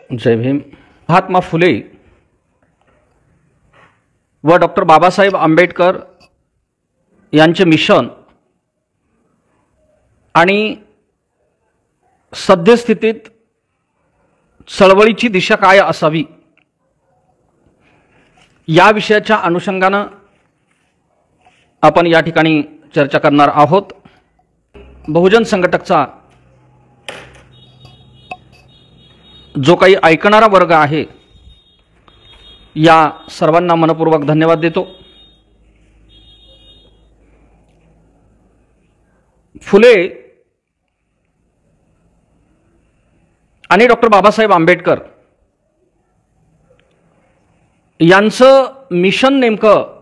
जय भीम. महात्मा फुले व डॉक्टर बाबासाहेब आंबेडकर यांचे मिशन आणि सद्यस्थितीत चळवळीची दिशा काय असावी या विषयाच्या अनुषंगाने आपण या ठिकाणी चर्चा करणार आहोत. बहुजन संघटकचा जो काही ऐकणारा वर्ग आहे या सर्वांना मनपूर्वक धन्यवाद देतो. फुले आणि डॉक्टर बाबासाहेब आंबेडकर यांचं मिशन नेमकं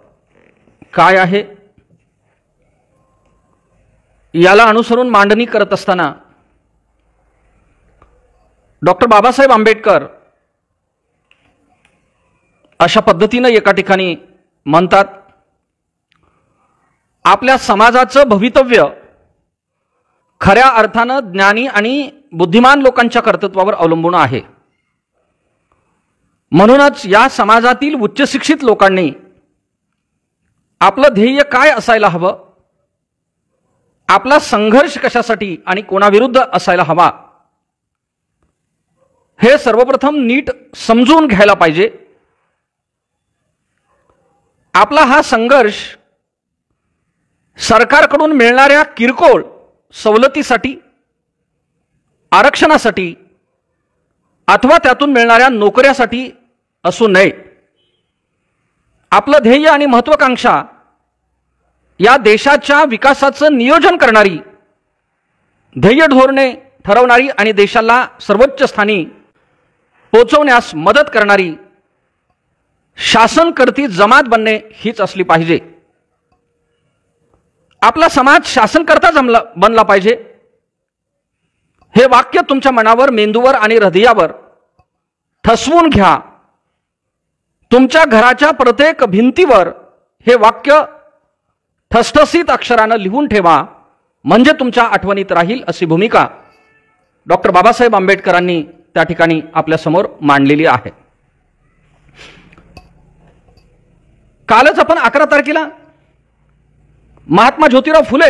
काय आहे याला अनुसरून मांडणी करत असताना डॉक्टर बाबासाहेब आंबेडकर अशा पद्धतीने एका ठिकाणी म्हणतात, आपल्या समाजाचं भवितव्य खऱ्या अर्थानं ज्ञानी आणि बुद्धिमान लोकांच्या कर्तृत्वावर अवलंबून आहे. म्हणूनच या समाजातील उच्च शिक्षित लोकांनी आपलं ध्येय काय असायला हवं, आपला संघर्ष कशासाठी आणि कोणाविरुद्ध असायला हवा हे सर्वप्रथम नीट समजून घ्यायला पाहिजे. आपला हा संघर्ष सरकारकडून मिळणाऱ्या किरकोळ सवलतीसाठी, आरक्षणासाठी अथवा त्यातून मिळणाऱ्या नोकऱ्यासाठी असू नये. आपलं ध्येय आणि महत्त्वाकांक्षा या देशाच्या विकासाचं नियोजन करणारी, ध्येय धोरणे ठरवणारी आणि देशाला सर्वोच्च स्थानी पोहोचवण्यास मदत करणारी शासनकर्ती जमात बनणे हीच असली पाहिजे. आपला समाज शासनकर्ता बनला पाहिजे हे वाक्य तुमच्या मनावर, मेंदूवर आणि हृदयावर ठसवून घ्या. तुमच्या घराच्या प्रत्येक भिंतीवर हे वाक्य ठसठसीत अक्षरानं लिहून ठेवा, म्हणजे तुमच्या आठवणीत राहील अशी भूमिका डॉक्टर बाबासाहेब आंबेडकरांनी त्या ठिकाणी आपल्या समोर मांडलेली आहे. कालच आपण 11 तारखेला महात्मा ज्योतिराव फुले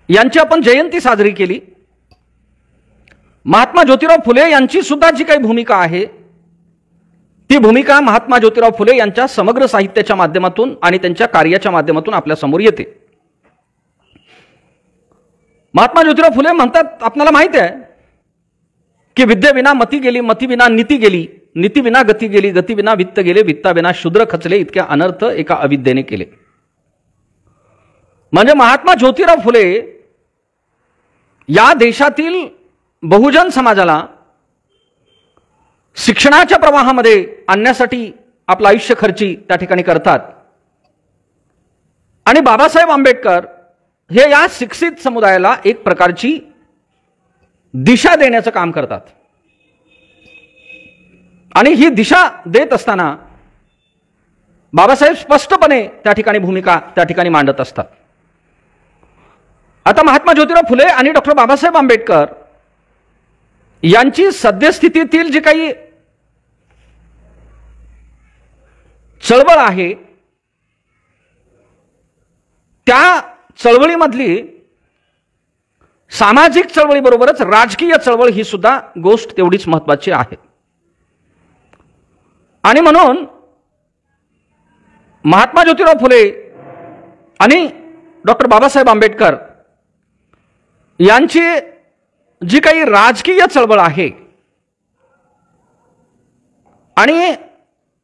यांची आपण जयंती साजरी केली. महात्मा ज्योतिराव फुले यांची सुद्धा जी काही भूमिका आहे ती भूमिका महात्मा ज्योतिराव फुले यांच्या समग्र साहित्याच्या माध्यमातून आणि त्यांच्या कार्याच्या माध्यमातून आपल्या समोर येते. महात्मा ज्योतिराव फुले म्हणतात, आपल्याला माहिती आहे की विद्येविना मती गेली, मतीविना नीती गेली, नीतीविना गती गेली, गतीविना वित्त गेले, वित्ताविना शूद्र खचले, इतके अनर्थ एका अविद्येने केले. म्हणजे महात्मा ज्योतिराव फुले या देशातील बहुजन समाजाला शिक्षणाच्या प्रवाहामध्ये आणण्यासाठी आपलं आयुष्य खर्ची त्या ठिकाणी करतात. आणि बाबासाहेब आंबेडकर हे या शिक्षित समुदायाला एक प्रकारची दिशा देण्याचं काम करतात. आणि ही दिशा देत असताना बाबासाहेब स्पष्टपणे त्या ठिकाणी भूमिका त्या ठिकाणी मांडत असतात. आता महात्मा ज्योतिराव फुले आणि डॉक्टर बाबासाहेब आंबेडकर यांची सद्यस्थितीतील जी काही चळवळ आहे त्या चळवळीमधली सामाजिक चळवळीबरोबरच राजकीय चळवळ ही सुद्धा गोष्ट तेवढीच महत्त्वाची आहे. आणि म्हणून महात्मा ज्योतिराव फुले आणि डॉक्टर बाबासाहेब आंबेडकर यांची जी काही राजकीय चळवळ आहे आणि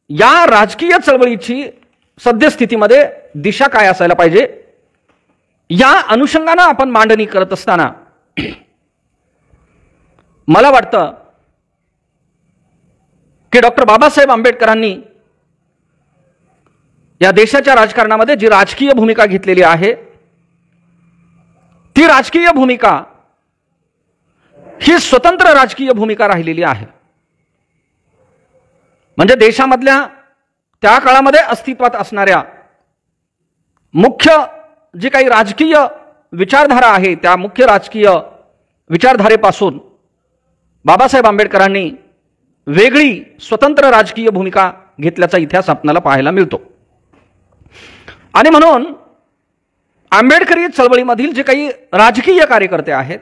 या राजकीय चळवळीची सद्यस्थितीमध्ये दिशा काय असायला पाहिजे या अनुषंगाने आपण मांडणी करत असताना मला वाटतं की डॉक्टर बाबासाहेब आंबेडकरांनी या देशाच्या राजकारणामध्ये जी राजकीय भूमिका घेतलेली आहे ती राजकीय भूमिका ही स्वतंत्र राजकीय भूमिका राहिलेली आहे. म्हणजे देशामधल्या त्या काळामध्ये अस्तित्वात असणाऱ्या मुख्य जी काही राजकीय विचारधारा आहे त्या मुख्य राजकीय विचारधारेपासून बाबासाहेब आंबेडकरांनी वेगळी स्वतंत्र राजकीय भूमिका घेतल्याचा इतिहास आपल्याला पाहायला मिळतो. आणि म्हणून आंबेडकरी चळवळीमधील जे काही राजकीय कार्यकर्ते आहेत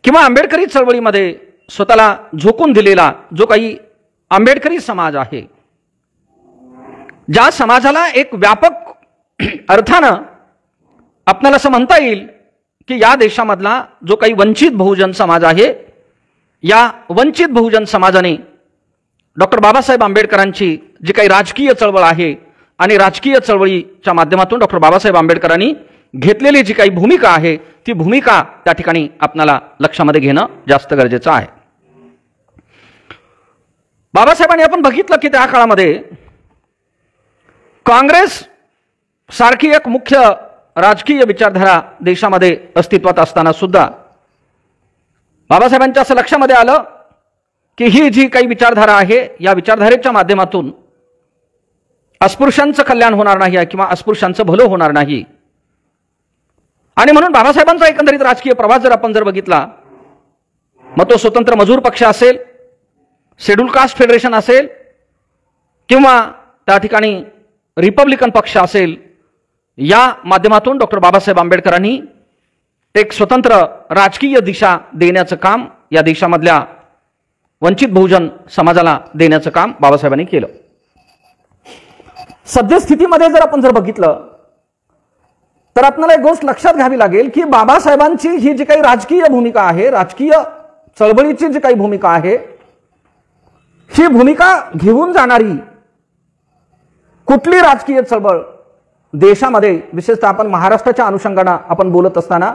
किंवा आंबेडकरी चळवळीमध्ये स्वतःला झोकून दिलेला जो काही आंबेडकरी समाज आहे, ज्या समाजाला एक व्यापक अर्थानं आपल्याला असं म्हणता येईल की या देशामधला जो काही वंचित बहुजन समाज आहे, या वंचित बहुजन समाजाने डॉक्टर बाबासाहेब आंबेडकरांची जी काही राजकीय चळवळ आहे आणि राजकीय चळवळीच्या माध्यमातून डॉक्टर बाबासाहेब आंबेडकरांनी घेतलेली जी काही भूमिका आहे ती भूमिका त्या ठिकाणी आपल्याला लक्षामध्ये घेणं जास्त गरजेचं आहे. बाबासाहेबांनी आपण बघितलं की त्या काळामध्ये काँग्रेस सारखी एक मुख्य राजकीय विचारधारा देशामध्ये अस्तित्वात असताना सुद्धा बाबासाहेबांच्या असं लक्षामध्ये आलं की ही जी काही विचारधारा आहे या विचारधारेच्या माध्यमातून अस्पृश्यांचं कल्याण होणार नाही किंवा अस्पृश्यांचं भलं होणार नाही. आणि म्हणून बाबासाहेबांचा एकंदरीत राजकीय प्रवास जर आपण बघितला, मग तो स्वतंत्र मजूर पक्ष असेल, शेड्यूल कास्ट फेडरेशन असेल किंवा त्या ठिकाणी रिपब्लिकन पक्ष असेल, या माध्यमातून डॉक्टर बाबासाहेब आंबेडकरांनी एक स्वतंत्र राजकीय दिशा देण्याचं काम या देशामधल्या वंचित बहुजन समाजाला देण्याचं काम बाबासाहेबांनी केलं. सद्यस्थितीमध्ये जर आपण बघितलं तर आपल्याला एक गोष्ट लक्षात घ्यावी लागेल की बाबासाहेबांची ही जी काही राजकीय भूमिका आहे, राजकीय चळवळीची जी काही भूमिका आहे, ही भूमिका घेऊन जाणारी कुठली राजकीय चळवळ देशामध्ये, विशेषतः आपण महाराष्ट्राच्या अनुषंगाने आपण बोलत असताना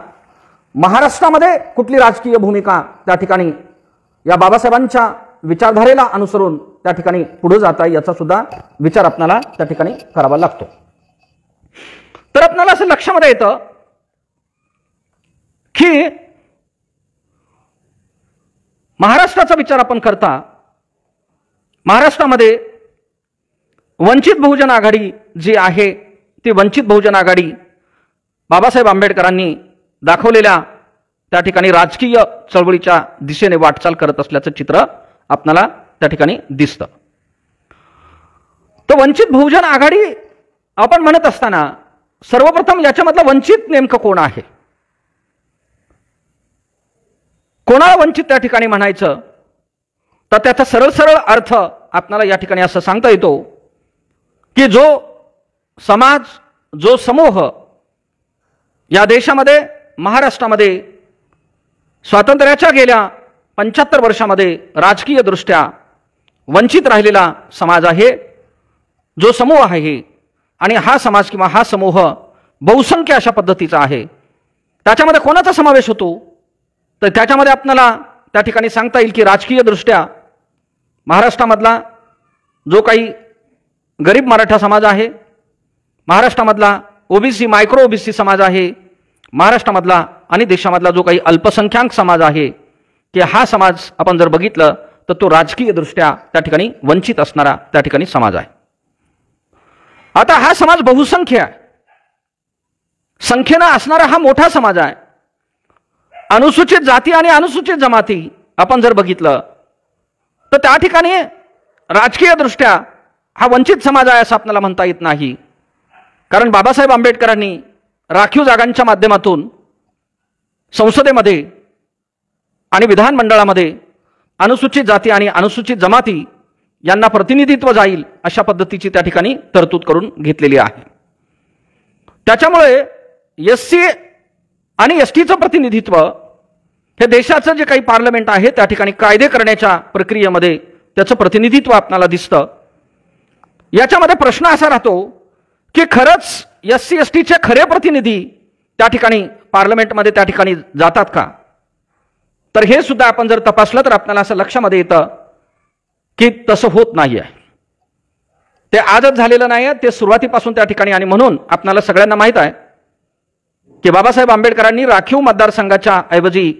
महाराष्ट्रामध्ये कुठली राजकीय भूमिका त्या ठिकाणी या बाबासाहेबांच्या विचारधारेला अनुसरून त्या ठिकाणी पुढे जाता याचा सुद्धा विचार आपल्याला त्या ठिकाणी करावा लागतो. तर आपल्याला असं लक्षामध्ये येतं की महाराष्ट्राचा विचार आपण करता महाराष्ट्रामध्ये वंचित बहुजन आघाडी जी आहे ती वंचित बहुजन आघाडी बाबासाहेब आंबेडकरांनी दाखवलेल्या त्या ठिकाणी राजकीय चळवळीच्या दिशेने वाटचाल करत असल्याचं चित्र आपल्याला त्या ठिकाणी दिसतं. तर वंचित बहुजन आघाडी आपण म्हणत असताना सर्वप्रथम याच्यामधलं वंचित नेमकं कोण आहे, कोणाला वंचित त्या ठिकाणी म्हणायचं, तर त्याचा सरळ सरळ अर्थ आपल्याला या ठिकाणी असं सांगता येतो की जो समाज, जो समूह या देशामध्ये महाराष्ट्रामध्ये स्वातंत्र्याच्या गेल्या 75 वर्षामध्ये राजकीय दृष्ट्या वंचित राहिलेला समाज आहे, जो समूह आहे, आणि हा समाज किंवा हा समूह बहुसंख्य अशा पद्धतीचा आहे. त्याच्यामध्ये कोणाचा समावेश होतो, तर त्याच्यामध्ये आपल्याला त्या ठिकाणी सांगता येईल की राजकीय दृष्ट्या महाराष्ट्रामधला जो काही गरीब मराठा समाज आहे, महाराष्ट्रामधला ओबीसी मायक्रो ओबीसी समाज आहे, महाराष्ट्रामधला आणि देशामधला जो काही अल्पसंख्याक समाज आहे, की हा समाज आपण जर बघितलं तर तो राजकीय दृष्ट्या त्या ठिकाणी वंचित असणारा त्या ठिकाणी समाज आहे. आता हा समाज बहुसंख्य आहे, संख्येनं असणारा हा मोठा समाज आहे. अनुसूचित जाती आणि अनुसूचित जमाती आपण जर बघितलं तर त्या ठिकाणी राजकीय दृष्ट्या हा वंचित समाज आहे असं आपल्याला म्हणता येत नाही. कारण बाबासाहेब आंबेडकरांनी राखीव जागांच्या माध्यमातून संसदेमध्ये आणि विधानमंडळामध्ये अनुसूचित जाती आणि अनुसूचित जमाती यांना प्रतिनिधित्व जाईल अशा पद्धतीची त्या ठिकाणी तरतूद करून घेतलेली आहे. त्याच्यामुळे एससी आणि एसटीचं प्रतिनिधित्व हे देशाचं जे काही पार्लमेंट आहे त्या ठिकाणी कायदे करण्याच्या प्रक्रियेमध्ये त्याचं प्रतिनिधित्व आपल्याला दिसतं. याच्यामध्ये प्रश्न असा राहतो की खरंच एससी एसटीचे खरे प्रतिनिधी त्या ठिकाणी पार्लमेंटमध्ये त्या ठिकाणी जातात का, तर हे सुद्धा आपण जर तपासलं तर आपल्याला असं लक्षामध्ये येतं की तसं होत नाही आहे. ते आजच झालेलं नाही आहे, ते सुरुवातीपासून त्या ठिकाणी. आणि म्हणून आपल्याला सगळ्यांना माहीत आहे की बाबासाहेब आंबेडकरांनी राखीव मतदारसंघाच्या ऐवजी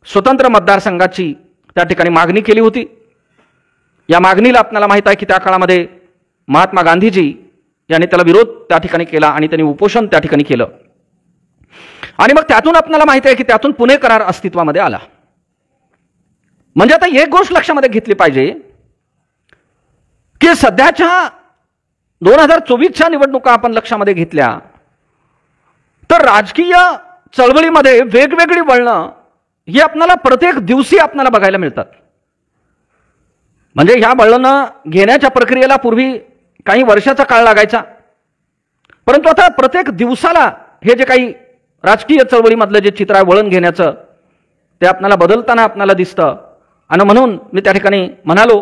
स्वतंत्र मतदारसंघाची त्या ठिकाणी मागणी केली होती. या मागणीला आपल्याला माहीत आहे की त्या काळामध्ये महात्मा गांधीजी यांनी त्याला विरोध त्या ठिकाणी केला आणि त्यांनी उपोषण त्या ठिकाणी केलं. आणि मग त्यातून आपल्याला माहिती आहे की त्यातून पुणे करार अस्तित्वामध्ये आला. म्हणजे आता एक गोष्ट लक्षामध्ये घेतली पाहिजे की सध्याच्या 2024च्या निवडणुका आपण लक्षामध्ये घेतल्या तर राजकीय चळवळीमध्ये वेगवेगळी वळणं ही आपल्याला प्रत्येक दिवशी आपल्याला बघायला मिळतात. म्हणजे ह्या वळणं घेण्याच्या प्रक्रियेला पूर्वी काही वर्षाचा काळ लागायचा, परंतु आता प्रत्येक दिवसाला हे जे काही राजकीय चळवळीमधलं जे चित्र आहे वळण घेण्याचं ते आपल्याला बदलताना आपल्याला दिसतं. आणि म्हणून मी त्या ठिकाणी म्हणालो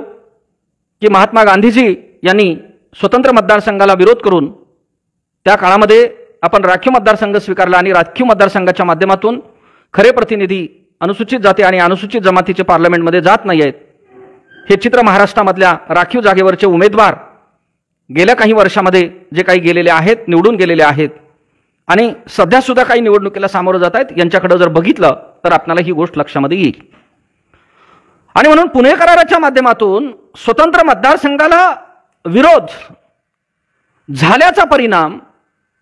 की महात्मा गांधीजी यांनी स्वतंत्र मतदारसंघाला विरोध करून त्या काळामध्ये आपण राखीव मतदारसंघ स्वीकारला आणि राखीव मतदारसंघाच्या माध्यमातून खरे प्रतिनिधी अनुसूचित जाती आणि अनुसूचित जमातीचे पार्लमेंटमध्ये जात नाही आहेत हे चित्र महाराष्ट्रामधल्या राखीव जागेवरचे उमेदवार गेल्या काही वर्षामध्ये जे काही गेलेले आहेत, निवडून गेलेले आहेत आणि सध्या सुद्धा काही निवडणुकीला सामोरं जात आहेत, यांच्याकडे जर बघितलं तर आपल्याला ही गोष्ट लक्षामध्ये येईल. आणि म्हणून पुणे कराराच्या माध्यमातून स्वतंत्र मतदारसंघाला विरोध झाल्याचा परिणाम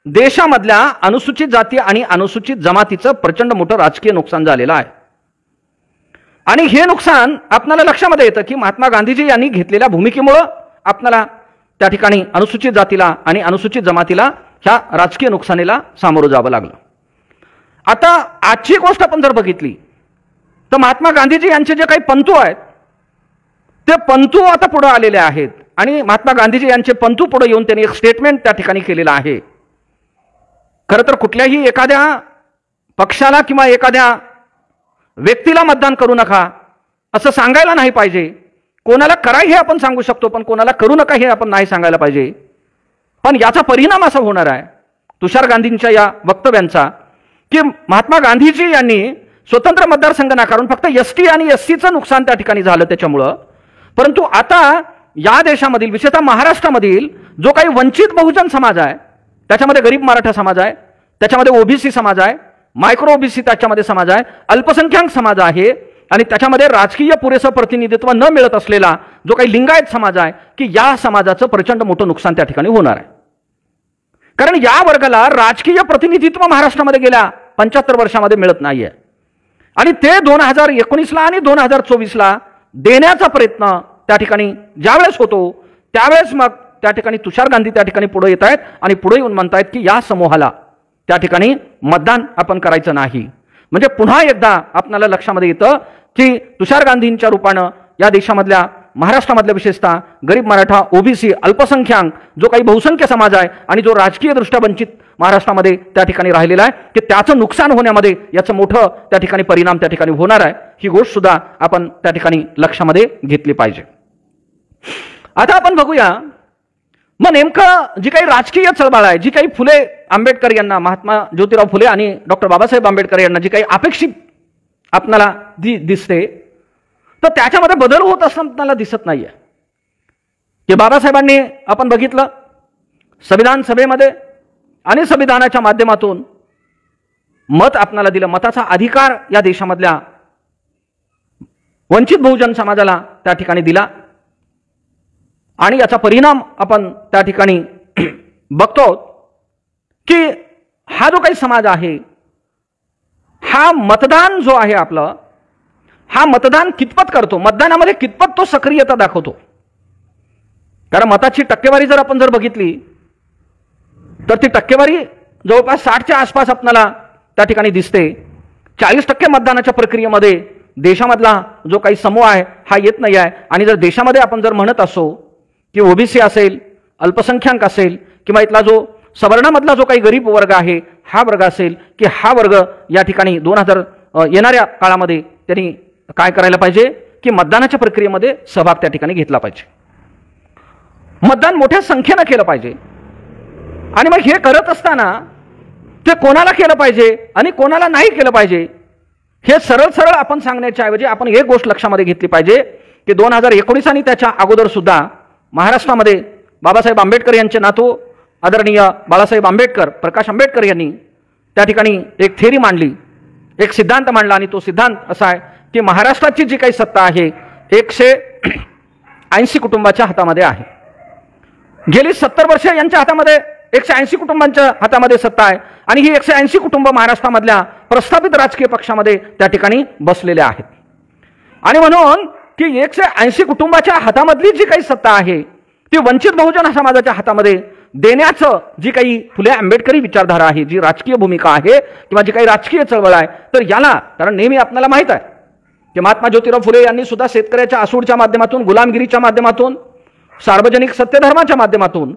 देशामधल्या अनुसूचित जाती आणि अनुसूचित जमातीचं प्रचंड मोठं राजकीय नुकसान झालेलं आहे. आणि हे नुकसान आपल्याला लक्षामध्ये येतं की महात्मा गांधीजी यांनी घेतलेल्या भूमिकेमुळं आपल्याला त्या ठिकाणी अनुसूचित जातीला आणि अनुसूचित जमातीला ह्या राजकीय नुकसानीला सामोरं जावं लागलं. आता आजची गोष्ट आपण जर बघितली तर महात्मा गांधीजी यांचे जे काही पंतू आहेत ते पंतू आता पुढे आलेले आहेत आणि महात्मा गांधीजी यांचे पंतू पुढे येऊन त्यांनी एक स्टेटमेंट त्या ठिकाणी केलेलं आहे. खरं तर कुठल्याही एखाद्या पक्षाला किंवा एखाद्या व्यक्तीला मतदान करू नका असं सांगायला नाही पाहिजे. कोणाला करा हे आपण सांगू शकतो, पण कोणाला करू नका हे आपण नाही सांगायला पाहिजे. पण याचा परिणाम असा होणार आहे तुषार गांधींच्या या वक्तव्यांचा की महात्मा गांधीजी यांनी स्वतंत्र मतदारसंघ नाकारून फक्त एसटी आणि एससीचं नुकसान त्या ठिकाणी झालं त्याच्यामुळं, परंतु आता या देशामधील विशेषतः महाराष्ट्रामधील जो काही वंचित बहुजन समाज आहे त्याच्यामध्ये गरीब मराठा समाज आहे, त्याच्यामध्ये ओबीसी समाज आहे, मायक्रो ओबीसी त्याच्यामध्ये समाज आहे, अल्पसंख्याक समाज आहे आणि त्याच्यामध्ये राजकीय पुरेसं प्रतिनिधित्व न मिळत असलेला जो काही लिंगायत समाज आहे की या समाजाचं प्रचंड मोठं नुकसान त्या ठिकाणी होणार आहे. कारण या वर्गाला राजकीय प्रतिनिधित्व महाराष्ट्रामध्ये गेल्या 75 वर्षामध्ये मिळत नाहीये आणि ते 2019ला आणि 2024ला देण्याचा प्रयत्न त्या ठिकाणी ज्यावेळेस होतो त्यावेळेस मग त्या ठिकाणी तुषार गांधी त्या ठिकाणी पुढे येत आहेत आणि पुढे येऊन म्हणतायत की या समूहाला त्या ठिकाणी मतदान आपण करायचं नाही. म्हणजे पुन्हा एकदा आपल्याला लक्षामध्ये येतं की तुषार गांधींच्या रूपानं या देशामधल्या महाराष्ट्रामधल्या विशेषतः गरीब मराठा ओबीसी अल्पसंख्याक जो काही बहुसंख्य समाज आहे आणि जो राजकीय दृष्ट्या वंचित महाराष्ट्रामध्ये त्या ठिकाणी राहिलेला आहे की त्याचं नुकसान होण्यामध्ये याचं मोठं त्या ठिकाणी परिणाम त्या ठिकाणी होणार आहे. ही गोष्ट सुद्धा आपण त्या ठिकाणी लक्षामध्ये घेतली पाहिजे. आता आपण बघूया मग नेमकं जी काही राजकीय चळवळ आहे, जी काही फुले आंबेडकर यांना महात्मा ज्योतिराव फुले आणि डॉक्टर बाबासाहेब आंबेडकर यांना जी काही अपेक्षित आपल्याला दिसते तर त्याच्यामध्ये बदल होत असताना आपल्याला दिसत नाहीये. की बाबासाहेबांनी आपण बघितलं संविधान सभेमध्ये आणि संविधानाच्या माध्यमातून मत आपल्याला दिलं, मताचा अधिकार या देशामधल्या वंचित बहुजन समाजाला त्या ठिकाणी दिला आणि याचा परिणाम आपण त्या ठिकाणी बघतो की हा जो काही समाज आहे हा मतदान जो आहे आपलं हा मतदान कितपत करतो, मतदानामध्ये कितपत तो सक्रियता दाखवतो. कारण मताची टक्केवारी जर आपण बघितली तर ती टक्केवारी जवळपास 60च्या आसपास आपल्याला त्या ठिकाणी दिसते. 40% मतदानाच्या प्रक्रियेमध्ये देशामधला जो काही समूह आहे हा येत नाही आहे. आणि जर देशामध्ये आपण जर म्हणत असो की ओबीसी असेल, अल्पसंख्याक असेल किंवा इथला जो सवर्णामधला जो काही गरीब वर्ग आहे हा वर्ग असेल की हा वर्ग या ठिकाणी 2000 येणाऱ्या काळामध्ये त्यांनी काय करायला पाहिजे की मतदानाच्या प्रक्रियेमध्ये सहभाग त्या ठिकाणी घेतला पाहिजे, मतदान मोठ्या संख्येनं केलं पाहिजे. आणि मग हे करत असताना ते कोणाला केलं पाहिजे आणि कोणाला नाही केलं पाहिजे हे सरळ सरळ आपण सांगण्याच्या ऐवजी आपण एक गोष्ट लक्षामध्ये घेतली पाहिजे की 2019 आणि त्याच्या अगोदर सुद्धा महाराष्ट्रामध्ये बाबासाहेब आंबेडकर यांचे नातू आदरणीय बाळासाहेब आंबेडकर, प्रकाश आंबेडकर यांनी त्या ठिकाणी एक थेरी मांडली, एक सिद्धांत मांडला आणि तो सिद्धांत असा आहे की महाराष्ट्राची जी काही सत्ता आहे 180 कुटुंबाच्या हातामध्ये आहे. गेली 70 वर्ष यांच्या हातामध्ये 180 कुटुंबांच्या हातामध्ये सत्ता आहे आणि ही 180 कुटुंब महाराष्ट्रामधल्या प्रस्थापित राजकीय पक्षामध्ये त्या ठिकाणी बसलेले आहेत. आणि म्हणून की 180 कुटुंबाच्या हातामधली जी काही सत्ता आहे ती वंचित बहुजन समाजाच्या हातामध्ये देण्याचं जी काही फुले आंबेडकरी विचारधारा आहे, जी राजकीय भूमिका आहे किंवा जी काही राजकीय चळवळ आहे, तर याला, कारण नेहमी आपल्याला माहित आहे की महात्मा ज्योतिराव फुले यांनी सुद्धा शेतकऱ्याच्या आसूडच्या माध्यमातून, गुलामगिरीच्या माध्यमातून, सार्वजनिक सत्यधर्माच्या माध्यमातून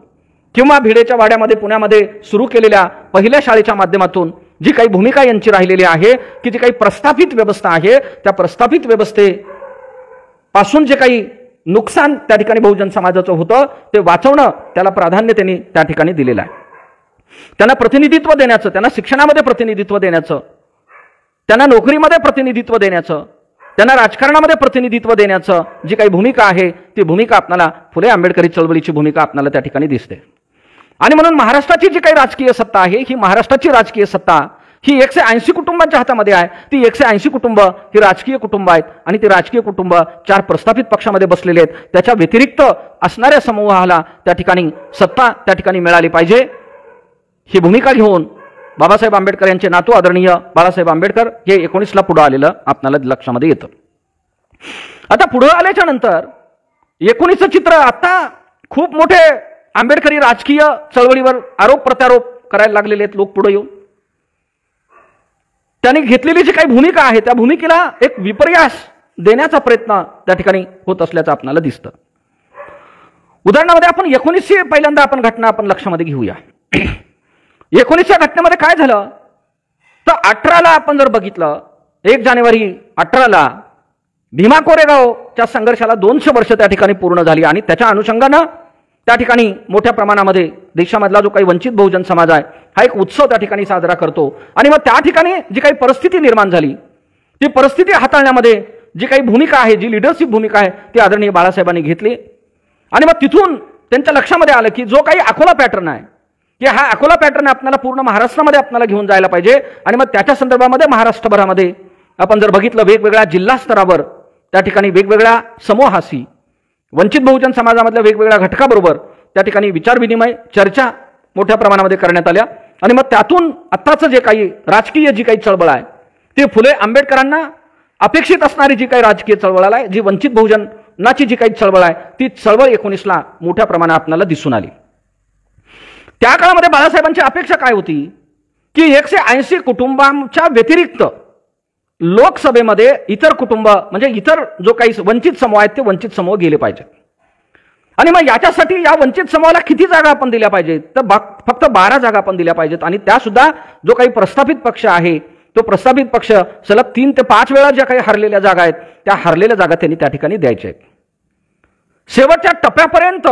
किंवा भिडेच्या वाड्यामध्ये पुण्यामध्ये सुरू केलेल्या पहिल्या शाळेच्या माध्यमातून जी काही भूमिका यांची राहिलेली आहे की जी काही प्रस्थापित व्यवस्था आहे त्या प्रस्थापित व्यवस्थेपासून जे काही नुकसान त्या ठिकाणी बहुजन समाजाचं होतं ते वाचवणं, त्याला प्राधान्य त्यांनी त्या ठिकाणी दिलेलं आहे. त्यांना प्रतिनिधित्व देण्याचं, त्यांना शिक्षणामध्ये प्रतिनिधित्व देण्याचं, त्यांना नोकरीमध्ये प्रतिनिधित्व देण्याचं, त्यांना राजकारणामध्ये प्रतिनिधित्व देण्याचं जी काही भूमिका आहे ती भूमिका आपल्याला फुले आंबेडकरी चळवळीची भूमिका आपल्याला त्या ठिकाणी दिसते. आणि म्हणून महाराष्ट्राची जी काही राजकीय सत्ता आहे ही महाराष्ट्राची राजकीय सत्ता ही 180 कुटुंबांच्या हातामध्ये आहे. ती 180 कुटुंब ही राजकीय कुटुंब आहेत आणि ती राजकीय कुटुंब 4 प्रस्थापित पक्षामध्ये बसलेले आहेत. त्याच्या व्यतिरिक्त असणाऱ्या समूहाला त्या ठिकाणी सत्ता त्या ठिकाणी मिळाली पाहिजे ही भूमिका घेऊन बाबासाहेब आंबेडकर यांचे नातू आदरणीय बाळासाहेब आंबेडकर हे 19ला पुढे आलेलं आपल्याला लक्षामध्ये येतं. आता पुढे आल्याच्या नंतर 19चं चित्र आता खूप मोठे आंबेडकरी राजकीय चळवळीवर आरोप प्रत्यारोप करायला लागलेले आहेत लोक पुढे येऊन. त्यांनी घेतलेली जी काही भूमिका आहे त्या भूमिकेला एक विपर्यास देण्याचा प्रयत्न त्या ठिकाणी होत असल्याचं आपल्याला दिसतं. उदाहरणामध्ये आपण 19ची पहिल्यांदा आपण घटना आपण लक्षामध्ये घेऊया. 19च्या घटनेमध्ये काय झालं तर 18ला आपण जर बघितलं 1 जानेवारी 18ला भीमा कोरेगावच्या संघर्षाला 200 वर्ष त्या ठिकाणी पूर्ण झाली आणि त्याच्या अनुषंगानं त्या ठिकाणी मोठ्या प्रमाणामध्ये देशामधला जो काही वंचित बहुजन समाज आहे हा एक उत्सव त्या ठिकाणी साजरा करतो. आणि मग त्या ठिकाणी जी काही परिस्थिती निर्माण झाली ती परिस्थिती हाताळण्यामध्ये जी काही भूमिका आहे, जी लिडरशिप भूमिका आहे ती आदरणीय बाळासाहेबांनी घेतली. आणि मग तिथून त्यांच्या लक्षामध्ये आलं की जो काही अकोला पॅटर्न आहे की हा अकोला पॅटर्न आपल्याला पूर्ण महाराष्ट्रामध्ये आपल्याला घेऊन जायला पाहिजे. आणि मग त्याच्या संदर्भामध्ये महाराष्ट्रभरामध्ये आपण जर बघितलं वेगवेगळ्या जिल्हा स्तरावर त्या ठिकाणी वेगवेगळ्या समूहाशी वंचित बहुजन समाजामधल्या वेगवेगळ्या घटकाबरोबर त्या ठिकाणी विचारविनिमय चर्चा मोठ्या प्रमाणामध्ये करण्यात आल्या. आणि मग त्यातून आत्ताचं जे काही राजकीय जी काही चळवळ आहे ते फुले आंबेडकरांना अपेक्षित असणारी जी काही राजकीय चळवळ आहे, जी वंचित बहुजनाची जी काही चळवळ आहे ती चळवळ 19ला मोठ्या प्रमाणात आपल्याला दिसून आली. त्या काळामध्ये बाळासाहेबांची अपेक्षा काय होती की 180 कुटुंबांच्या व्यतिरिक्त लोकसभेमध्ये इतर कुटुंब म्हणजे इतर जो काही वंचित समूह आहेत ते वंचित समूह गेले पाहिजेत. आणि मग याच्यासाठी या वंचित समूहाला किती जागा आपण दिल्या पाहिजेत तर फक्त 12 जागा आपण दिल्या पाहिजेत. आणि त्या सुद्धा जो काही प्रस्थापित पक्ष आहे तो प्रस्थापित पक्ष सलग 3 ते 5 वेळा ज्या काही हरलेल्या जागा आहेत त्या हरलेल्या जागा त्यांनी त्या ठिकाणी द्यायच्या आहेत. शेवटच्या टप्प्यापर्यंत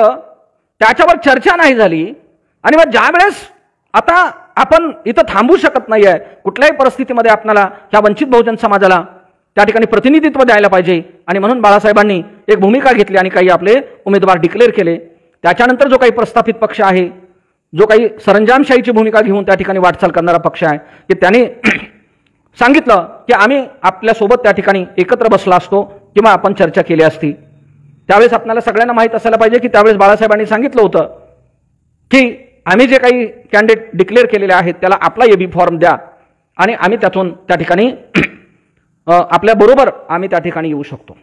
त्याच्यावर चर्चा नाही झाली. आणि मग ज्या वेळेस आता आपण इथं थांबू शकत नाहीये, कुठल्याही परिस्थितीमध्ये आपल्याला ह्या वंचित बहुजन समाजाला त्या ठिकाणी प्रतिनिधित्व द्यायला पाहिजे. आणि म्हणून बाळासाहेबांनी एक भूमिका घेतली आणि काही आपले उमेदवार डिक्लेअर केले. त्याच्यानंतर जो काही प्रस्थापित पक्ष आहे, जो काही सरंजामशाहीची भूमिका घेऊन त्या ठिकाणी वाटचाल करणारा पक्ष आहे की त्यांनी सांगितलं की आम्ही आपल्यासोबत त्या ठिकाणी एकत्र बसला असतो किंवा आपण चर्चा केली असती. त्यावेळेस आपल्याला सगळ्यांना माहीत असायला पाहिजे की त्यावेळेस बाळासाहेबांनी सांगितलं होतं की आम्ही जे काही कॅन्डिडेट डिक्लेअर केलेले आहेत त्याला आपला एबी फॉर्म द्या आणि आम्ही त्यातून त्या ठिकाणी आपल्या बरोबर आम्ही त्या ठिकाणी येऊ शकतो.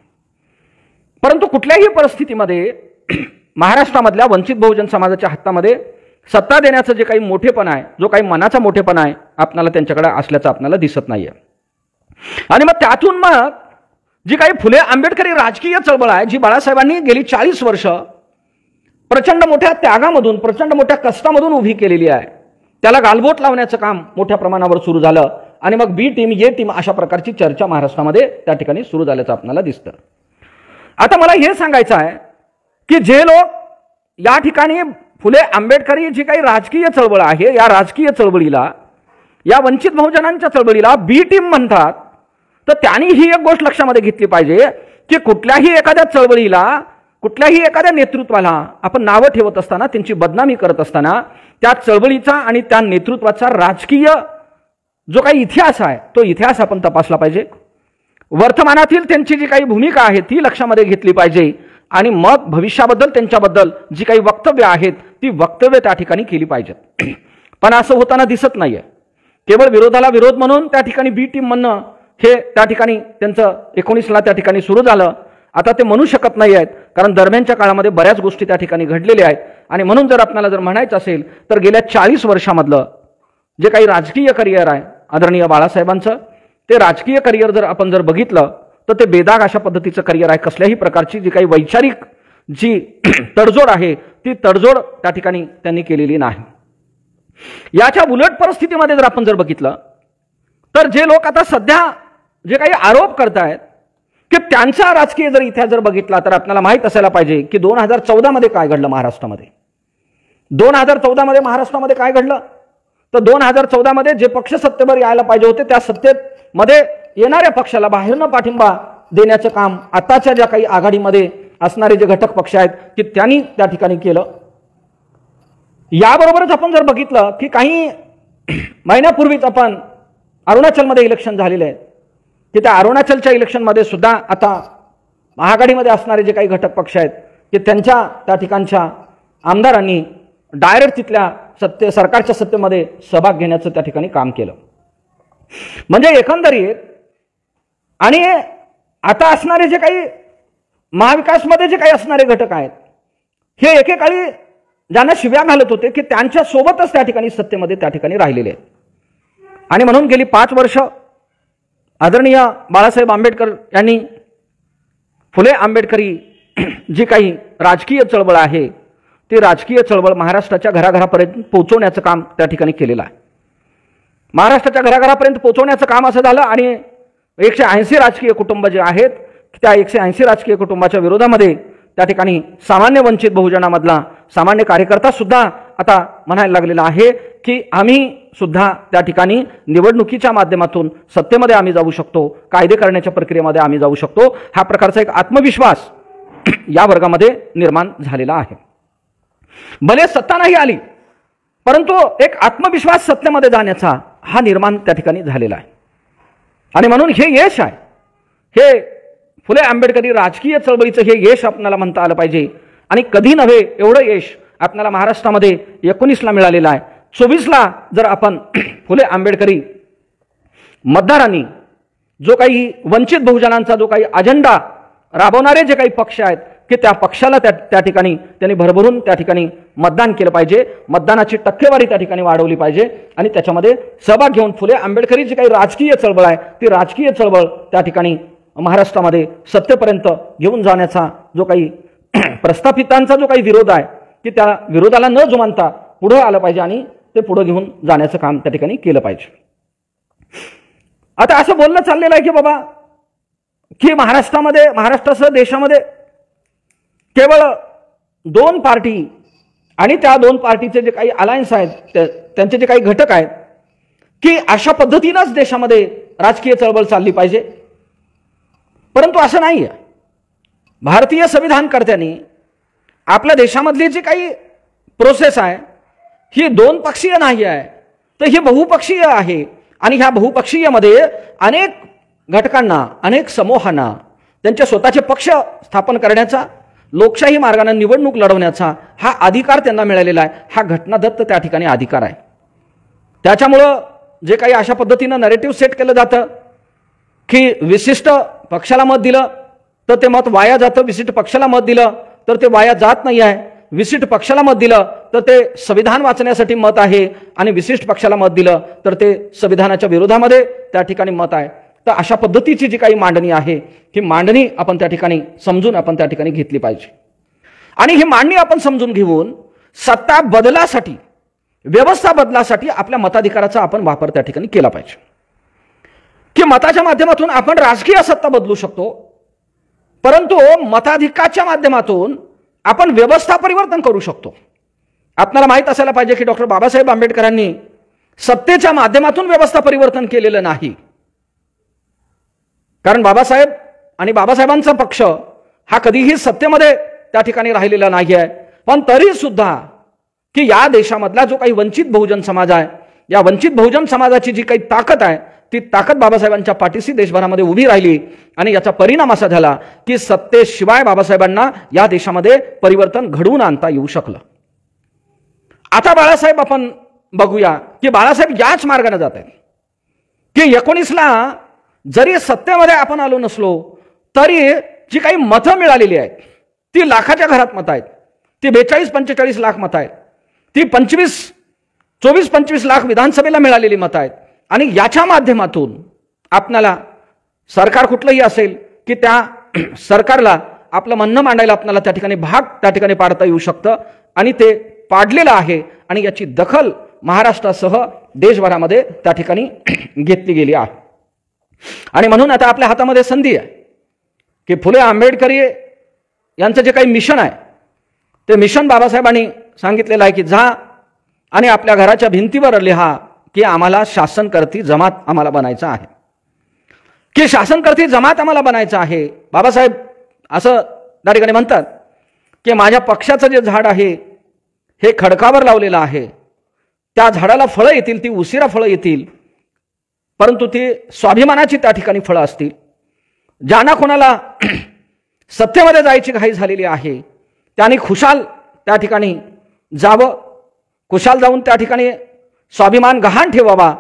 परंतु कुठल्याही परिस्थितीमध्ये महाराष्ट्रामधल्या वंचित बहुजन समाजाच्या हातामध्ये सत्ता देण्याचं जे काही मोठेपण आहे, जो काही मनाचा मोठेपण आहे आपल्याला त्यांच्याकडे असल्याचं आपल्याला दिसत नाहीये. आणि मग त्यातून मग जी काही फुले आंबेडकरी राजकीय चळवळ आहे जी बाळासाहेबांनी गेली 40 वर्ष प्रचंड मोठ्या त्यागामधून, प्रचंड मोठ्या कष्टामधून उभी केलेली आहे, त्याला गालबोट लावण्याचं काम मोठ्या प्रमाणावर सुरू झालं. आणि मग बी टीम ए टीम अशा प्रकारची चर्चा महाराष्ट्रामध्ये त्या ठिकाणी सुरू झाल्याचं आपल्याला दिसतं. आता मला हे सांगायचं आहे की जे लोक या ठिकाणी फुले आंबेडकरी जी काही राजकीय चळवळ आहे या राजकीय चळवळीला, या वंचित बहुजनांच्या चळवळीला बी टीम म्हणतात, तर त्यांनी ही एक गोष्ट लक्षामध्ये घेतली पाहिजे की कुठल्याही एखाद्या चळवळीला, कुठल्याही एखाद्या नेतृत्वाला आपण नावं ठेवत असताना, त्यांची बदनामी करत असताना त्या चळवळीचा आणि त्या नेतृत्वाचा राजकीय जो काही इतिहास आहे तो इतिहास आपण तपासला पाहिजे. वर्तमानातील त्यांची जी काही भूमिका आहे ती लक्षामध्ये घेतली पाहिजे आणि मग भविष्याबद्दल त्यांच्याबद्दल जी काही वक्तव्य आहेत ती वक्तव्य त्या ठिकाणी केली पाहिजेत. पण असं होताना दिसत नाहीये. केवळ विरोधाला विरोध म्हणून त्या ठिकाणी बी टीम म्हणणं हे त्या ठिकाणी त्यांचं 19ला त्या ठिकाणी सुरू झालं. आता ते म्हणू शकत नाही आहेत, कारण दरम्यानच्या काळामध्ये बऱ्याच गोष्टी त्या ठिकाणी घडलेल्या आहेत. आणि म्हणून जर आपल्याला जर म्हणायचं असेल तर गेल्या 40 वर्षामधलं जे काही राजकीय करिअर आहे आदरणीय बाळासाहेबांचं, ते राजकीय करिअर जर आपण जर बघितलं तर ते बेदाग अशा पद्धतीचं करिअर आहे. कसल्याही प्रकारची जी काही वैचारिक जी तडजोड आहे ती तडजोड त्या ठिकाणी त्यांनी केलेली नाही. याच्या उलट परिस्थितीमध्ये जर आपण जर बघितलं तर जे लोक आता सध्या जे काही आरोप करतायत की त्यांचा राजकीय जर इतिहास जर बघितला तर आपल्याला माहित असायला पाहिजे की 2014 मध्ये काय घडलं महाराष्ट्रामध्ये. 2014 मध्ये महाराष्ट्रामध्ये काय घडलं तर 2014 मध्ये जे पक्ष सत्तेवर यायला पाहिजे होते त्या सत्तेमध्ये येणाऱ्या पक्षाला बाहेरनं पाठिंबा देण्याचं काम आताच्या ज्या काही आघाडीमध्ये असणारे जे घटक पक्ष आहेत की त्यांनी त्या ठिकाणी केलं. याबरोबरच आपण जर बघितलं की काही महिन्यापूर्वीच आपण अरुणाचलमध्ये इलेक्शन झालेले आहेत की त्या अरुणाचलच्या इलेक्शनमध्ये सुद्धा आता महाआघाडीमध्ये असणारे जे काही घटक पक्ष आहेत की त्यांच्या त्या ठिकाणच्या आमदारांनी डायरेक्ट तिथल्या सरकारच्या सत्तेमध्ये सहभाग घेण्याचं त्या ठिकाणी काम केलं. म्हणजे एकंदरीत आणि आता असणारे जे काही महाविकासमध्ये जे काही असणारे घटक आहेत हे एकेकाळी ज्यांना शिव्या घालत होते की त्यांच्या सोबतच त्या ठिकाणी सत्तेमध्ये त्या ठिकाणी राहिलेले आहेत. आणि म्हणून गेली 5 वर्ष आदरणीय बाळासाहेब आंबेडकर यांनी फुले आंबेडकरी जी काही राजकीय चळवळ आहे ती राजकीय चळवळ महाराष्ट्राच्या घराघरापर्यंत पोहोचवण्याचं काम त्या ठिकाणी केलेलं आहे. महाराष्ट्राच्या घराघरापर्यंत पोहोचवण्याचं काम असं झालं आणि 180 राजकीय कुटुंब जे आहेत त्या 180 राजकीय कुटुंबाच्या विरोधामध्ये त्या ठिकाणी सामान्य वंचित बहुजनामधला सामान्य कार्यकर्ता सुद्धा आता म्हणायला लागलेला आहे की आम्ही सुद्धा त्या ठिकाणी निवडणुकीच्या माध्यमातून सत्तेमध्ये आम्ही जाऊ शकतो, कायदे करण्याच्या प्रक्रियेमध्ये आम्ही जाऊ शकतो. हा प्रकारचा एक आत्मविश्वास या वर्गामध्ये निर्माण झालेला आहे. भले सत्ता नाही आली परंतु एक आत्मविश्वास सत्तेमध्ये जाण्याचा हा निर्माण त्या ठिकाणी झालेला आहे. आणि म्हणून हे यश आहे, हे फुले आंबेडकरी राजकीय चळवळीचं हे यश आपल्याला म्हणता आलं पाहिजे. आणि कधी नव्हे एवढं यश आपल्याला महाराष्ट्रामध्ये 19ला मिळालेलं आहे. 24ला जर आपण फुले आंबेडकरी मतदारांनी जो काही वंचित बहुजनांचा जो काही अजेंडा राबवणारे जे काही पक्ष आहेत की त्या पक्षाला त्या ठिकाणी त्यांनी भरभरून त्या ठिकाणी मतदान केलं पाहिजे, मतदानाची टक्केवारी त्या ठिकाणी वाढवली पाहिजे आणि त्याच्यामध्ये सहभाग घेऊन फुले आंबेडकरी जी काही राजकीय चळवळ आहे ती राजकीय चळवळ त्या ठिकाणी महाराष्ट्रामध्ये सत्तेपर्यंत घेऊन जाण्याचा जो काही प्रस्थापितांचा जो काही विरोध आहे की त्या विरोधाला न जुमानता पुढे आलं पाहिजे आणि ते पुढे घेऊन जाण्याचं काम त्या ठिकाणी केलं पाहिजे. आता असं बोलणं चाललेलं आहे की बाबा की महाराष्ट्रासह देशामध्ये केवळ 2 पार्टी आणि त्या 2 पार्टीचे जे काही अलायन्स आहेत त्यांचे जे काही घटक आहेत की अशा पद्धतीनंच देशामध्ये राजकीय चळवळ चालली पाहिजे. परंतु असं नाही आहे. भारतीय संविधानकर्त्यांनी आपल्या देशामधली जी काही प्रोसेस आहे ही 2 पक्षीय नाही आहे तर ही बहुपक्षीय आहे. आणि ह्या बहुपक्षीयमध्ये अनेक घटकांना अनेक समूहांना त्यांचे स्वतःचे पक्ष स्थापन करण्याचा, लोकशाही मार्गाने निवडणूक लढवण्याचा हा अधिकार त्यांना मिळालेला आहे. हा घटनादत्त त्या ठिकाणी अधिकार आहे. त्याच्यामुळं जे काही अशा पद्धतीनं नरेटिव्ह सेट केलं जातं की विशिष्ट पक्षाला मत दिलं तर ते मत वाया जातं, विशिष्ट पक्षाला मत दिलं तर ते वाया जात नाही आहे, विशिष्ट पक्षाला मत दिलं तर ते संविधान वाचण्यासाठी मत आहे आणि विशिष्ट पक्षाला मत दिलं तर ते संविधानाच्या विरोधामध्ये त्या ठिकाणी मत आहे. तर अशा पद्धतीची जी काही मांडणी आहे ही मांडणी आपण त्या ठिकाणी समजून आपण त्या ठिकाणी घेतली पाहिजे. आणि ही मांडणी आपण समजून घेऊन सत्ता बदलासाठी, व्यवस्था बदलासाठी आपल्या मताधिकाराचा आपण वापर त्या ठिकाणी केला पाहिजे. की मताच्या माध्यमातून आपण राजकीय सत्ता बदलू शकतो परंतु मताधिकाराच्या माध्यमातून आपण व्यवस्था परिवर्तन करू शकतो. आपल्याला माहित असायला पाहिजे की डॉक्टर बाबासाहेब आंबेडकरांनी सत्तेच्या माध्यमातून व्यवस्था परिवर्तन केलेलं नाही. कारण बाबासाहेब आणि बाबासाहेबांचा पक्ष हा कधीही सत्तेमध्ये त्या ठिकाणी राहिलेला नाही आहे. पण तरी सुद्धा की या देशामधला जो काही वंचित बहुजन समाज आहे, या वंचित बहुजन समाजाची जी काही ताकद आहे ती ताकद बाबासाहेबांच्या पाठीशी देशभरामध्ये उभी राहिली आणि याचा परिणाम असा झाला की सत्तेशिवाय बाबासाहेबांना या देशामध्ये परिवर्तन घडवून आणता येऊ शकलं. आता बाळासाहेब आपण बघूया की बाळासाहेब याच मार्गाने जात आहेत की 19ला जरी सत्तेमध्ये आपण आलो नसलो तरी जी काही मतं मिळालेली आहेत ती लाखाच्या घरात मतं आहेत, ती 42-45 लाख मतं आहेत, ती 24-25 लाख विधानसभेला मिळालेली मतं आहेत. आणि याच्या माध्यमातून आपल्याला सरकार कुठलंही असेल की त्या सरकारला आपलं म्हणणं मांडायला आपल्याला त्या ठिकाणी भाग त्या ठिकाणी पाडता येऊ शकतं आणि ते पाडलेलं आहे. आणि याची दखल महाराष्ट्रासह देशभरामध्ये त्या ठिकाणी घेतली गेली आहे. आणि म्हणून आता आपल्या हातामध्ये संधी आहे की फुले आंबेडकरी यांचं जे काही मिशन आहे ते मिशन बाबासाहेबांनी सांगितलेलं आहे की जा आणि आपल्या घराच्या भिंतीवर लिहा की आम्हाला शासनकर्ती जमात आम्हाला बनायचं आहे, की शासनकर्ती जमात आम्हाला बनायचं आहे. बाबासाहेब असं त्या ठिकाणी म्हणतात की माझ्या पक्षाचं जे झाड आहे हे खडकावर लावलेलं आहे, त्या झाडाला फळं येतील, ती उशिरा फळं येतील, परंतु ती स्वाभिमानाची त्या ठिकाणी फळं असतील. ज्यांना कोणाला सत्तेमध्ये जायची घाई झालेली आहे त्यांनी खुशाल त्या ठिकाणी जावं, खुशाल जाऊन त्या ठिकाणी स्वाभिमान गहाण ठेवावा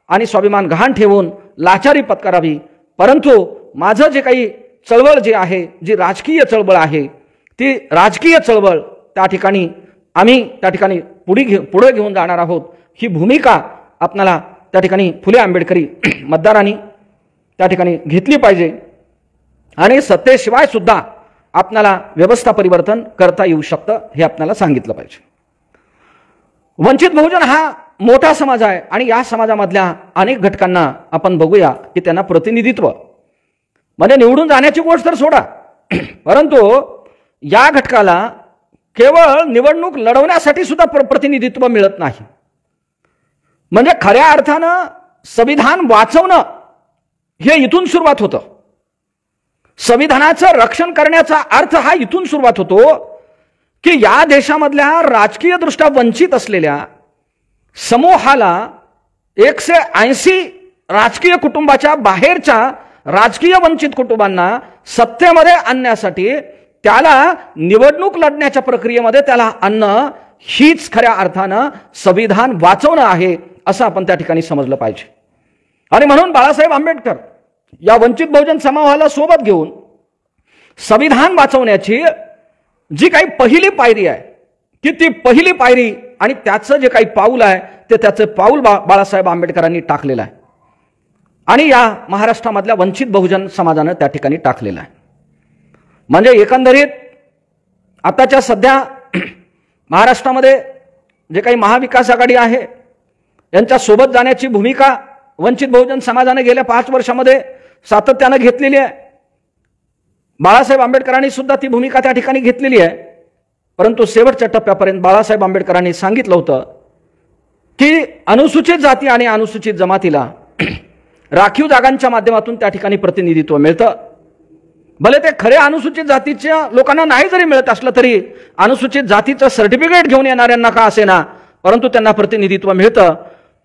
आणि स्वाभिमान गहाण ठेवून लाचारी पत्करावी. परंतु माझं जे काही चळवळ जी आहे, जी राजकीय चळवळ आहे, ती राजकीय चळवळ त्या ठिकाणी आम्ही त्या ठिकाणी पुढे घेऊन जाणार आहोत. ही भूमिका आपल्याला त्या ठिकाणी फुले आंबेडकरी मतदारांनी त्या ठिकाणी घेतली पाहिजे. आणि सत्तेशिवाय सुद्धा आपल्याला व्यवस्था परिवर्तन करता येऊ शकतं हे आपल्याला सांगितलं पाहिजे. वंचित बहुजन हा मोठा समाज आहे आणि या समाजामधल्या अनेक घटकांना आपण बघूया की त्यांना प्रतिनिधित्व म्हणजे निवडून जाण्याची गोष्ट तर सोडा, परंतु या घटकाला केवळ निवडणूक लढवण्यासाठी सुद्धा प्रतिनिधित्व मिळत नाही. म्हणजे खऱ्या अर्थानं संविधान वाचवणं हे इथून सुरुवात होतं. संविधानाचं रक्षण करण्याचा अर्थ हा इथून सुरुवात होतो की या देशामधल्या राजकीय दृष्ट्या वंचित असलेल्या समूहाला 180 राजकीय कुटुंबाच्या बाहेरच्या राजकीय वंचित कुटुंबांना सत्तेमध्ये आणण्यासाठी त्याला निवडणूक लढण्याच्या प्रक्रियेमध्ये त्याला आणणं हीच खऱ्या अर्थानं संविधान वाचवणं आहे असं आपण त्या ठिकाणी समजलं पाहिजे. आणि म्हणून बाळासाहेब आंबेडकर या वंचित बहुजन समूहाला सोबत घेऊन संविधान वाचवण्याची जी काही पहिली पायरी आहे की ती पहिली पायरी आणि त्याचं जे काही पाऊल आहे ते त्याचं पाऊल बाळासाहेब आंबेडकरांनी टाकलेलं आहे आणि या महाराष्ट्रामधल्या वंचित बहुजन समाजानं त्या ठिकाणी टाकलेलं आहे. म्हणजे एकंदरीत आताच्या सध्या महाराष्ट्रामध्ये जे काही महाविकास आघाडी आहे यांच्या सोबत जाण्याची भूमिका वंचित बहुजन समाजाने गेल्या 5 वर्षामध्ये सातत्यानं घेतलेली आहे. बाळासाहेब आंबेडकरांनी सुद्धा ती भूमिका त्या ठिकाणी घेतलेली आहे. परंतु शेवटच्या टप्प्यापर्यंत बाळासाहेब आंबेडकरांनी सांगितलं होतं की अनुसूचित जाती आणि अनुसूचित जमातीला राखीव जागांच्या माध्यमातून त्या ठिकाणी प्रतिनिधित्व मिळतं. भले ते खरे अनुसूचित जातीच्या लोकांना नाही जरी मिळत असलं तरी अनुसूचित जातीचं सर्टिफिकेट घेऊन येणाऱ्यांना का असेना परंतु त्यांना प्रतिनिधित्व मिळतं.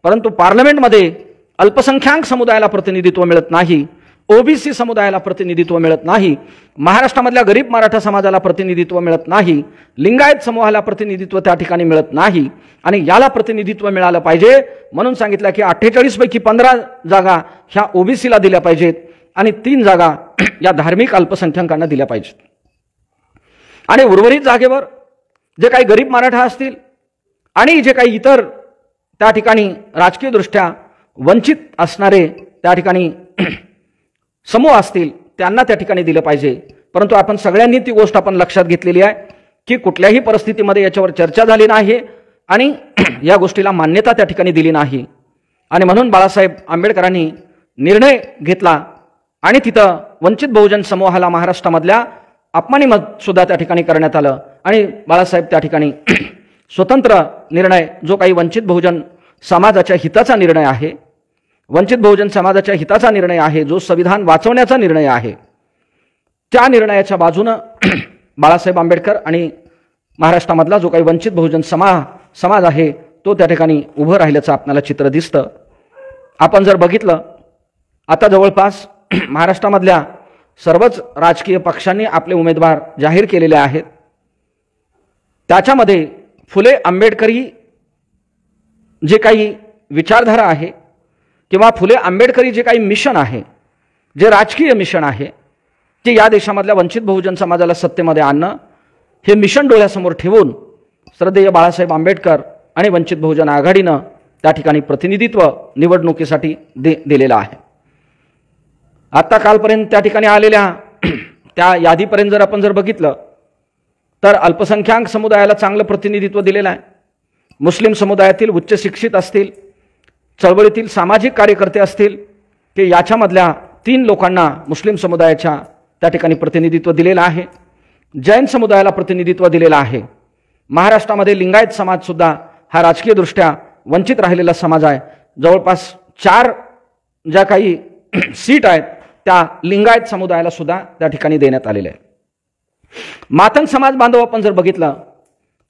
परंतु पार्लमेंटमध्ये अल्पसंख्याक समुदायाला प्रतिनिधित्व मिळत नाही, ओबीसी समुदायाला प्रतिनिधित्व मिळत नाही, महाराष्ट्रामधल्या गरीब मराठा समाजाला प्रतिनिधित्व मिळत नाही, लिंगायत समूहाला प्रतिनिधित्व त्या ठिकाणी मिळत नाही. आणि याला प्रतिनिधित्व मिळालं पाहिजे म्हणून सांगितलं की 48 पैकी 15 जागा ह्या ओबीसीला दिल्या पाहिजेत आणि 3 जागा या धार्मिक अल्पसंख्याकांना दिल्या पाहिजेत. आणि उर्वरित जागेवर जे काही गरीब मराठा असतील आणि जे काही इतर त्या ठिकाणी राजकीय दृष्ट्या वंचित असणारे त्या ठिकाणी समूह असतील त्यांना त्या ठिकाणी दिलं पाहिजे. परंतु आपण सगळ्यांनी ती गोष्ट आपण लक्षात घेतलेली आहे की कुठल्याही परिस्थितीमध्ये याच्यावर चर्चा झाली नाही आणि या गोष्टीला मान्यता त्या ठिकाणी दिली नाही. आणि म्हणून बाळासाहेब आंबेडकरांनी निर्णय घेतला आणि तिथं वंचित बहुजन समूहाला महाराष्ट्रामधल्या अपमानी मत सुद्धा त्या ठिकाणी करण्यात आलं आणि बाळासाहेब त्या ठिकाणी स्वतंत्र निर्णय जो काही वंचित बहुजन समाजाच्या हिताचा निर्णय आहे, वंचित बहुजन समाजाच्या हिताचा निर्णय आहे, जो संविधान वाचवण्याचा निर्णय आहे, त्या निर्णयाच्या बाजूनं बाळासाहेब आंबेडकर आणि महाराष्ट्रामधला जो काही वंचित बहुजन समाज आहे तो त्या ठिकाणी उभं राहिल्याचं आपल्याला चित्र दिसतं. आपण जर बघितलं आता जवळपास महाराष्ट्रामधल्या सर्वच राजकीय पक्षांनी आपले उमेदवार जाहीर केलेले आहेत. त्याच्यामध्ये फुले आंबेडकरी जे काही विचारधारा आहे किंवा फुले आंबेडकरी जे काही मिशन आहे जे राजकीय मिशन आहे ते या देशामधल्या वंचित बहुजन समाजाला सत्तेमध्ये आणणं, हे मिशन डोळ्यासमोर ठेवून श्रद्धेय बाळासाहेब आंबेडकर आणि वंचित बहुजन आघाडीनं त्या ठिकाणी प्रतिनिधित्व निवडणुकीसाठी दिलेलं आहे. आता कालपर्यंत त्या ठिकाणी आलेल्या त्या यादीपर्यंत जर आपण बघितलं तर अल्पसंख्याक समुदायाला चांगलं प्रतिनिधित्व दिलेलं आहे. मुस्लिम समुदायातील उच्च शिक्षित असतील, चळवळीतील सामाजिक कार्यकर्ते असतील, ते याच्यामधल्या 3 लोकांना मुस्लिम समुदायाच्या त्या ठिकाणी प्रतिनिधित्व दिलेलं आहे. जैन समुदायाला प्रतिनिधित्व दिलेलं आहे. महाराष्ट्रामध्ये लिंगायत समाज सुद्धा हा राजकीयदृष्ट्या वंचित राहिलेला समाज आहे. जवळपास 4 ज्या काही सीट आहेत त्या लिंगायत समुदायाला सुद्धा त्या ठिकाणी देण्यात आलेल्या आहे. मातंग समाज बांधव आपण जर बघितलं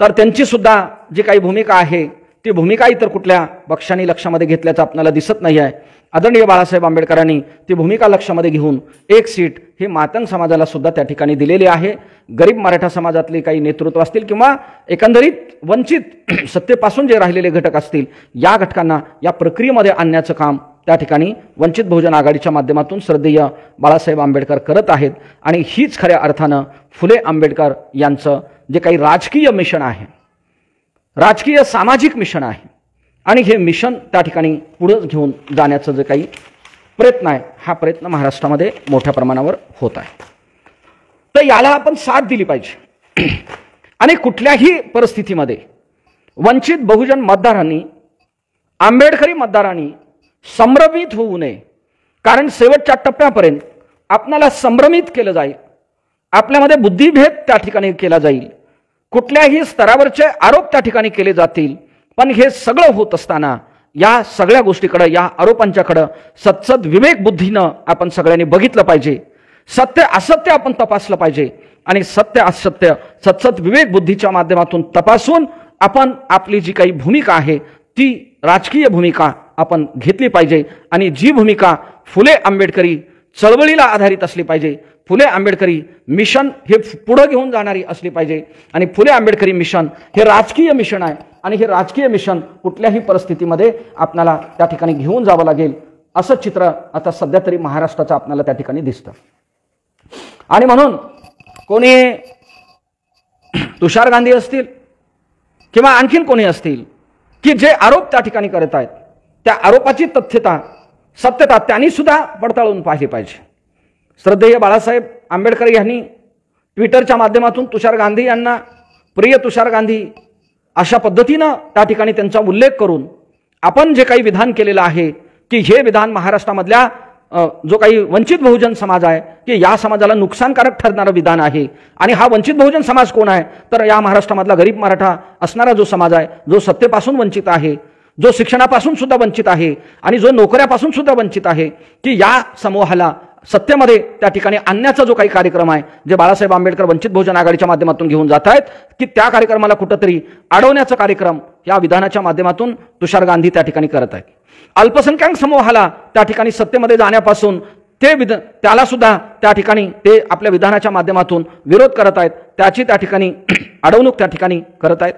तर त्यांची सुद्धा जी काही भूमिका आहे ती भूमिका इतर कुठल्या पक्षांनी लक्षामध्ये घेतल्याचं आपल्याला दिसत नाही आहे. आदरणीय बाळासाहेब आंबेडकरांनी ती भूमिका लक्षामध्ये घेऊन 1 सीट ही मातंग समाजाला सुद्धा त्या ठिकाणी दिलेली आहे. गरीब मराठा समाजातले काही नेतृत्व असतील किंवा एकंदरीत वंचित सत्तेपासून जे राहिलेले घटक असतील, या घटकांना या प्रक्रियेमध्ये आणण्याचं काम त्या ठिकाणी वंचित बहुजन आघाडीच्या माध्यमातून श्रद्धेय बाळासाहेब आंबेडकर करत आहेत. आणि हीच खऱ्या अर्थानं फुले आंबेडकर यांचं जे काही राजकीय मिशन आहे, राजकीय सामाजिक मिशन आहे, आणि हे मिशन त्या ठिकाणी पुढे घेऊन जाण्याचं जे काही प्रयत्न आहे, हा प्रयत्न महाराष्ट्रामध्ये मोठ्या प्रमाणावर होत आहे. तर याला आपण साथ दिली पाहिजे. आणि कुठल्याही परिस्थितीमध्ये वंचित बहुजन मतदारांनी, आंबेडकरी मतदारांनी संभ्रमित होऊ नये. कारण शेवटच्या टप्प्यापर्यंत आपल्याला संभ्रमित केलं जाईल, आपल्यामध्ये बुद्धिभेद त्या ठिकाणी केला जाईल, कुठल्याही स्तरावरचे आरोप त्या ठिकाणी केले जातील. पण हे सगळं होत असताना या सगळ्या गोष्टीकडे, या आरोपांच्याकडे सत्सद विवेक बुद्धीनं आपण सगळ्यांनी बघितलं पाहिजे. सत्य असत्य आपण तपासलं पाहिजे आणि सत्य असत्य सत्सद विवेक बुद्धीच्या माध्यमातून तपासून आपण आपली जी काही भूमिका आहे ती राजकीय भूमिका आपण घेतली पाहिजे. आणि जी भूमिका फुले आंबेडकरी चळवळीला आधारित असली पाहिजे, फुले आंबेडकरी मिशन हे पुढे घेऊन जाणारी असली पाहिजे. आणि फुले आंबेडकरी मिशन हे राजकीय मिशन आहे आणि हे राजकीय मिशन कुठल्याही परिस्थितीमध्ये आपल्याला त्या ठिकाणी घेऊन जावं लागेल, असं चित्र आता सध्या तरी महाराष्ट्राचं आपल्याला त्या ठिकाणी दिसतं. आणि म्हणून कोणी तुषार गांधी असतील किंवा आणखीन कोणी असतील की जे आरोप त्या ठिकाणी करत आहेत, त्या आरोपाची तथ्यता सत्यता त्यांनी सुद्धा पडताळून पाहिली पाहिजे. श्रद्धेय बाळासाहेब आंबेडकर यांनी ट्विटरच्या माध्यमातून तुषार गांधी यांना प्रिय तुषार गांधी अशा पद्धतीनं त्या ठिकाणी त्यांचा उल्लेख करून आपण जे काही विधान केलेलं आहे की हे विधान महाराष्ट्रामधल्या जो काही वंचित बहुजन समाज आहे की या समाजाला नुकसानकारक ठरणारं विधान आहे. आणि हा वंचित बहुजन समाज कोण आहे तर या महाराष्ट्रामधला गरीब मराठा असणारा जो समाज आहे, जो सत्तेपासून वंचित आहे, जो शिक्षणापासून सुद्धा वंचित आहे आणि जो नोकऱ्यापासून सुद्धा वंचित आहे, की या समूहाला सत्तेमध्ये त्या ठिकाणी आणण्याचा जो काही कार्यक्रम आहे, जे बाळासाहेब आंबेडकर वंचित बहुजन आघाडीच्या माध्यमातून घेऊन जात आहेत, की त्या कार्यक्रमाला कुठंतरी अडवण्याचा कार्यक्रम या विधानाच्या माध्यमातून तुषार गांधी त्या ठिकाणी करत आहेत. अल्पसंख्याक समूहाला त्या ठिकाणी सत्तेमध्ये जाण्यापासून त्याला सुद्धा त्या ठिकाणी ते आपल्या विधानाच्या माध्यमातून विरोध करत आहेत, त्याची त्या ठिकाणी अडवणूक त्या ठिकाणी करत आहेत.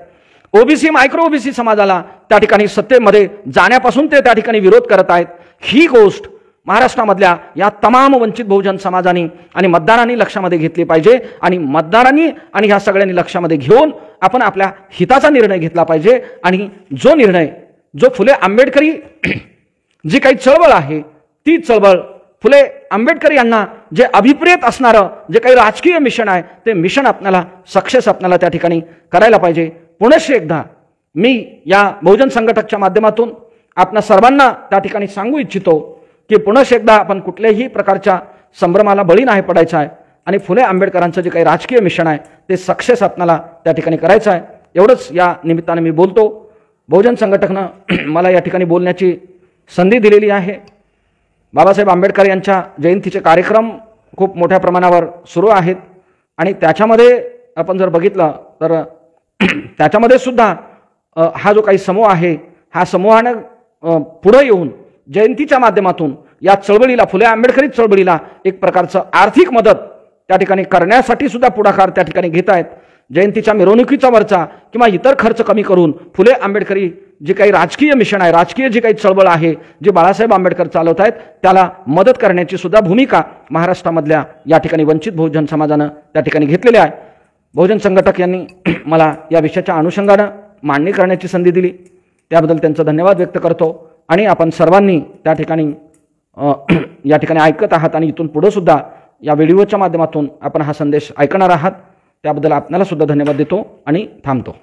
ओबीसी मायक्रो ओबीसी समाजाला त्या ठिकाणी सत्तेमध्ये जाण्यापासून ते त्या ठिकाणी विरोध करत आहेत. ही गोष्ट महाराष्ट्रामधल्या या तमाम वंचित बहुजन समाजांनी आणि मतदारांनी लक्षामध्ये घेतली पाहिजे. आणि मतदारांनी आणि ह्या सगळ्यांनी लक्षामध्ये घेऊन आपण आपल्या हिताचा निर्णय घेतला पाहिजे. आणि जो निर्णय, जो फुले आंबेडकरी जी काही चळवळ आहे, ती चळवळ फुले आंबेडकर यांना जे अभिप्रेत असणारं जे काही राजकीय मिशन आहे, ते मिशन आपल्याला सक्सेस आपल्याला त्या ठिकाणी करायला पाहिजे. पुनश्च एकदा मी या बहुजन संघटकच्या माध्यमातून आपल्या सर्वांना त्या ठिकाणी सांगू इच्छितो की पुनश्च एकदा आपण कुठल्याही प्रकारच्या संभ्रमाला बळी नाही पडायचा आहे आणि फुले आंबेडकरांचं जे काही राजकीय मिशन आहे ते सक्सेस आपल्याला त्या ठिकाणी करायचं आहे. एवढंच या निमित्ताने मी बोलतो. बहुजन संघटकनं मला या ठिकाणी बोलण्याची संधी दिलेली आहे. बाबासाहेब आंबेडकर यांच्या जयंतीचे कार्यक्रम खूप मोठ्या प्रमाणावर सुरू आहेत आणि त्याच्यामध्ये आपण जर बघितलं तर त्याच्यामध्ये सुद्धा हा जो काही समूह आहे, हा समूहानं पुढे येऊन जयंतीच्या माध्यमातून या चळवळीला, फुले आंबेडकरी चळवळीला एक प्रकारचं आर्थिक मदत त्या ठिकाणी करण्यासाठी सुद्धा पुढाकार त्या ठिकाणी घेत आहेत. जयंतीच्या मिरवणुकीचा वरचा किंवा इतर खर्च कमी करून फुले आंबेडकरी जे काही राजकीय मिशन आहे, राजकीय जी काही चळवळ आहे, जे बाळासाहेब आंबेडकर चालवत आहेत, त्याला मदत करण्याची सुद्धा भूमिका महाराष्ट्रामधल्या या ठिकाणी वंचित बहुजन समाजानं त्या ठिकाणी घेतलेली आहे. बहुजन संघटक यांनी मला या विषयाच्या अनुषंगानं मांडणी करण्याची संधी दिली, त्याबद्दल त्यांचा धन्यवाद व्यक्त करतो. आणि आपण सर्वांनी त्या ठिकाणी या ठिकाणी ऐकत आहात आणि इथून पुढे सुद्धा या व्हिडिओच्या माध्यमातून आपण हा संदेश ऐकणार आहात, त्याबद्दल आपल्याला सुद्धा धन्यवाद देतो आणि थांबतो.